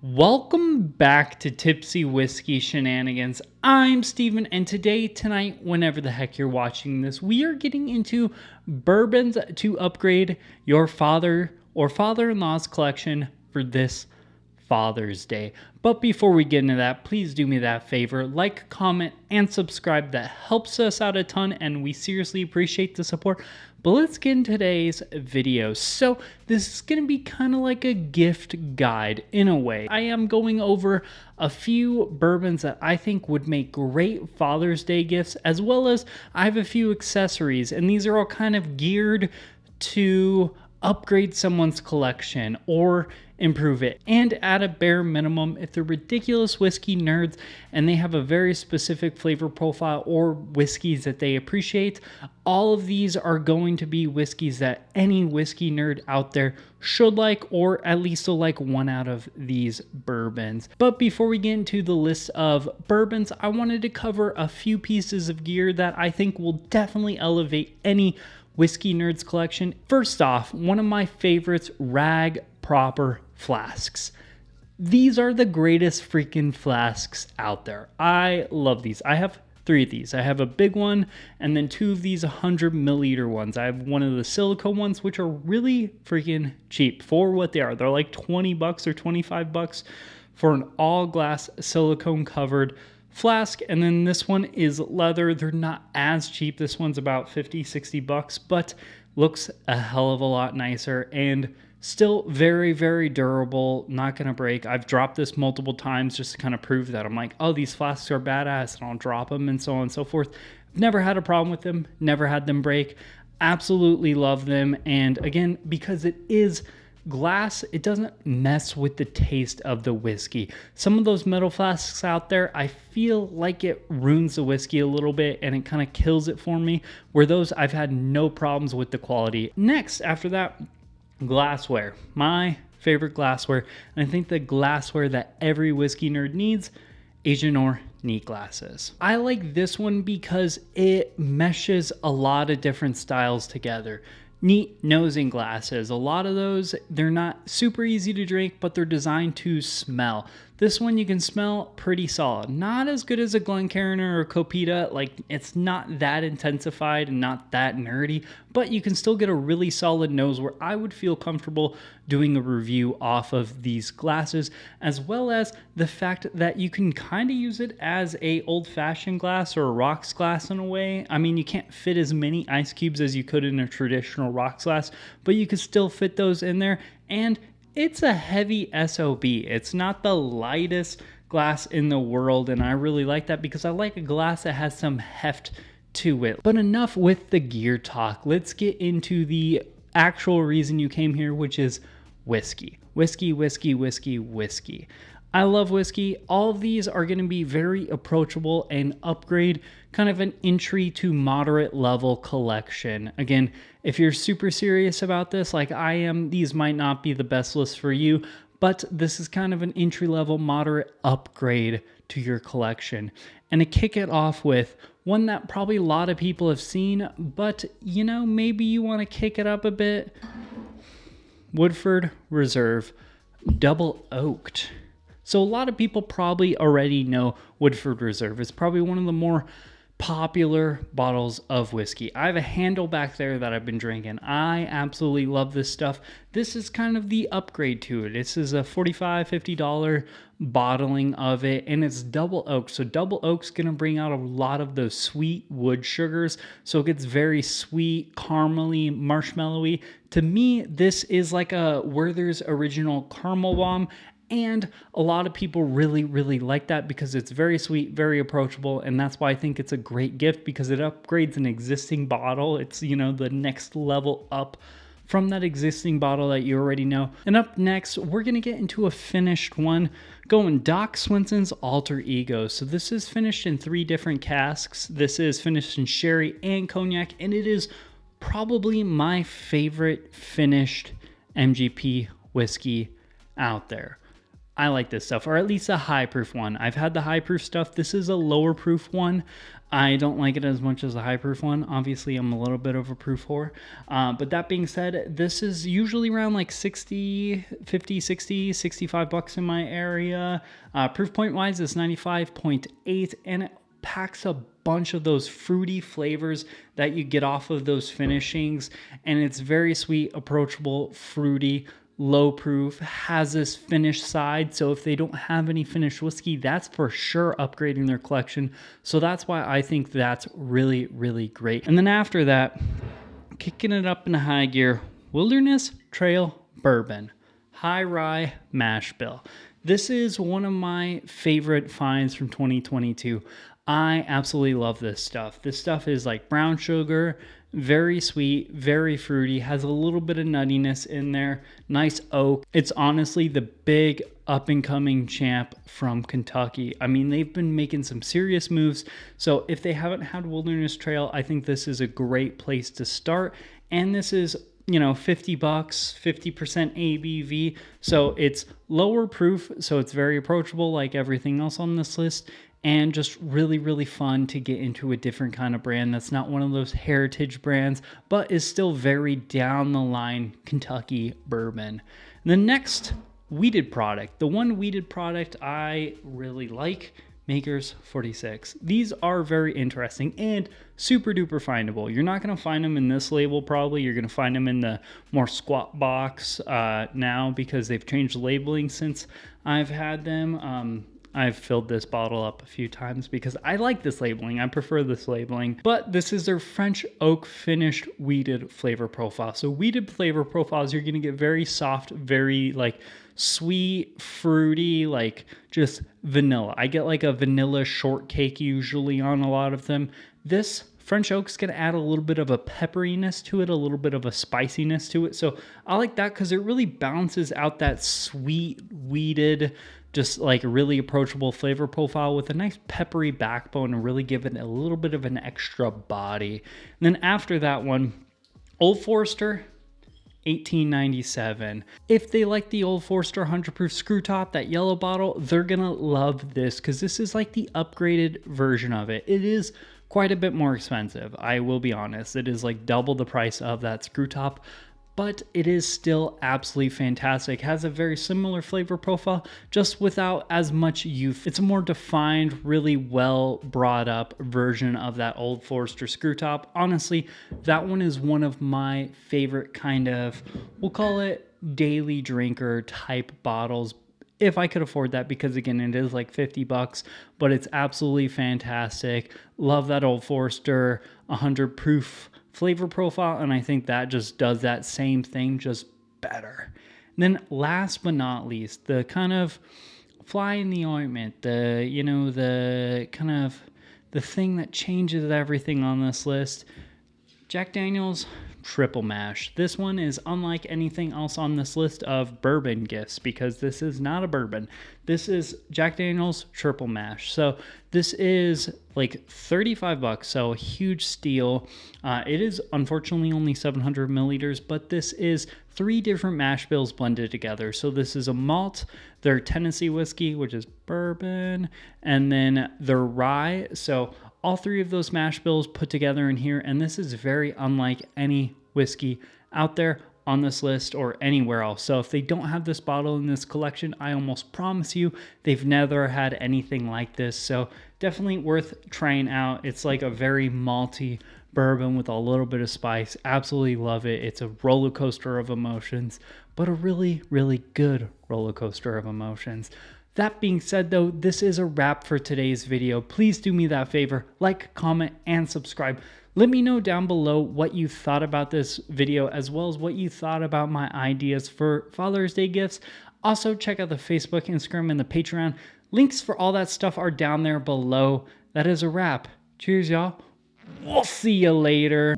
Welcome back to Tipsy Whiskey Shenanigans. I'm Steven, and tonight, whenever the heck you're watching this, we are getting into bourbons to upgrade your father or father-in-law's collection for this Father's Day. But before we get into that, please do me that favor, like, comment, and subscribe. That helps us out a ton, and we seriously appreciate the support. But let's get into today's video. So this is going to be kind of like a gift guide in a way. I am going over a few bourbons that I think would make great Father's Day gifts, as well as I have a few accessories, and these are all kind of geared to upgrade someone's collection or improve it. And at a bare minimum, if they're ridiculous whiskey nerds and they have a very specific flavor profile or whiskeys that they appreciate, all of these are going to be whiskeys that any whiskey nerd out there should like, or at least will like one out of these bourbons. But before we get into the list of bourbons, I wanted to cover a few pieces of gear that I think will definitely elevate any whiskey nerds collection. First off, one of my favorites, rag proper flasks. These are the greatest freaking flasks out there. I love these. I have 3 of these. I have a big one and then 2 of these 100 milliliter ones. I have one of the silicone ones, which are really freaking cheap for what they are. They're like 20 bucks or 25 bucks for an all glass silicone covered flask. And then this one is leather. They're not as cheap. This one's about 50, 60 bucks, but looks a hell of a lot nicer and still very, very durable, not gonna break. I've dropped this multiple times just to kind of prove that I'm like, oh, these flasks are badass, and I'll drop them and so on and so forth. I've never had a problem with them, never had them break. Absolutely love them. And again, because it is glass, it doesn't mess with the taste of the whiskey. Some of those metal flasks out there, I feel like it ruins the whiskey a little bit and it kind of kills it for me, where those I've had no problems with the quality. Next, after that, glassware. My favorite glassware, and I think the glassware that every whiskey nerd needs, Asian or neat glasses. I like this one because it meshes a lot of different styles together. Neat nosing glasses. A lot of those, they're not super easy to drink, but they're designed to smell. This one you can smell pretty solid. Not as good as a Glencairn or a Copita. Like, it's not that intensified and not that nerdy, but you can still get a really solid nose where I would feel comfortable doing a review off of these glasses, as well as the fact that you can kind of use it as a old-fashioned glass or a rocks glass in a way. I mean, you can't fit as many ice cubes as you could in a traditional rocks glass, but you could still fit those in there, and it's a heavy SOB. It's not the lightest glass in the world, and I really like that because I like a glass that has some heft to it. But enough with the gear talk. Let's get into the actual reason you came here, which is whiskey. Whiskey, whiskey, whiskey, whiskey. I love whiskey. All of these are going to be very approachable and upgrade kind of an entry to moderate level collection. Again, if you're super serious about this like I am, these might not be the best list for you, but this is kind of an entry level moderate upgrade to your collection. And to kick it off with one that probably a lot of people have seen, but you know, maybe you want to kick it up a bit. Woodford Reserve Double Oaked. So a lot of people probably already know Woodford Reserve. It's probably one of the more popular bottles of whiskey. I have a handle back there that I've been drinking. I absolutely love this stuff. This is kind of the upgrade to it. This is a $45, $50 bottling of it, and it's double oak. So double oak's gonna bring out a lot of those sweet wood sugars. So it gets very sweet, caramely, marshmallowy. To me, this is like a Werther's Original Caramel Bomb. And a lot of people really, really like that because it's very sweet, very approachable. And that's why I think it's a great gift, because it upgrades an existing bottle. It's, you know, the next level up from that existing bottle that you already know. And up next, we're going to get into a finished one, going Doc Swensons Alter Ego. So this is finished in 3 different casks. This is finished in sherry and cognac, and it is probably my favorite finished MGP whiskey out there. I like this stuff, or at least a high proof one. I've had the high proof stuff. This is a lower proof one. I don't like it as much as a high proof one. Obviously, I'm a little bit of a proof whore. But that being said, this is usually around like 60, 50, 60, 65 bucks in my area. Proof point wise, it's 95.8, and it packs a bunch of those fruity flavors that you get off of those finishings. And it's very sweet, approachable, fruity, low proof, has this finished side. So if they don't have any finished whiskey, that's for sure upgrading their collection. So that's why I think that's really, really great. And then after that, kicking it up in high gear, Wilderness Trail Bourbon, high rye mash bill. This is one of my favorite finds from 2022. I absolutely love this stuff. This stuff is like brown sugar, very sweet, very fruity, has a little bit of nuttiness in there, nice oak. It's honestly the big up and coming champ from Kentucky. I mean, they've been making some serious moves. So if they haven't had Wilderness Trail, I think this is a great place to start. And this is, you know, 50 bucks, 50% ABV. So it's lower proof. So it's very approachable like everything else on this list. And just really, really fun to get into a different kind of brand that's not one of those heritage brands, but is still very down the line Kentucky bourbon. And the next wheated product, the one wheated product I really like, Maker's 46. These are very interesting and super duper findable. You're not going to find them in this label probably. You're going to find them in the more squat box now because they've changed the labeling since I've had them. I've filled this bottle up a few times because I like this labeling. I prefer this labeling, but this is their French oak finished wheated flavor profile. So wheated flavor profiles, you're going to get very soft, very like sweet, fruity, like just vanilla. I get like a vanilla shortcake usually on a lot of them. This French oak's going to add a little bit of a pepperiness to it, a little bit of a spiciness to it. So I like that because it really balances out that sweet, wheated, just like a really approachable flavor profile with a nice peppery backbone and really give it a little bit of an extra body. And then after that one, Old Forester, 1897. If they like the Old Forester 100 proof screw top, that yellow bottle, they're gonna love this because this is like the upgraded version of it. It is quite a bit more expensive, I will be honest. It is like double the price of that screw top, but it is still absolutely fantastic. Has a very similar flavor profile, just without as much youth. It's a more defined, really well brought up version of that Old Forester screw top. Honestly, that one is one of my favorite kind of, we'll call it daily drinker type bottles, if I could afford that, because again, it is like 50 bucks, but it's absolutely fantastic. Love that Old Forester 100 proof flavor profile, and I think that just does that same thing, just better. And then last but not least, the kind of fly in the ointment, the, you know, the kind of the thing that changes everything on this list, Jack Daniel's Triple Mash. This one is unlike anything else on this list of bourbon gifts because this is not a bourbon. This is Jack Daniel's Triple Mash. So this is like 35 bucks, so a huge steal. It is unfortunately only 700 milliliters, but this is 3 different mash bills blended together. So this is a malt, their Tennessee whiskey, which is bourbon, and then their rye. So all 3 of those mash bills put together in here, and this is very unlike any whiskey out there on this list or anywhere else. So if they don't have this bottle in this collection, I almost promise you they've never had anything like this. So definitely worth trying out. It's like a very malty bourbon with a little bit of spice. Absolutely love it. It's a roller coaster of emotions, but a really, really good roller coaster of emotions. That being said though, this is a wrap for today's video. Please do me that favor, like, comment, and subscribe. Let me know down below what you thought about this video, as well as what you thought about my ideas for Father's Day gifts. Also, check out the Facebook, Instagram, and the Patreon. Links for all that stuff are down there below. That is a wrap. Cheers, y'all. We'll see you later.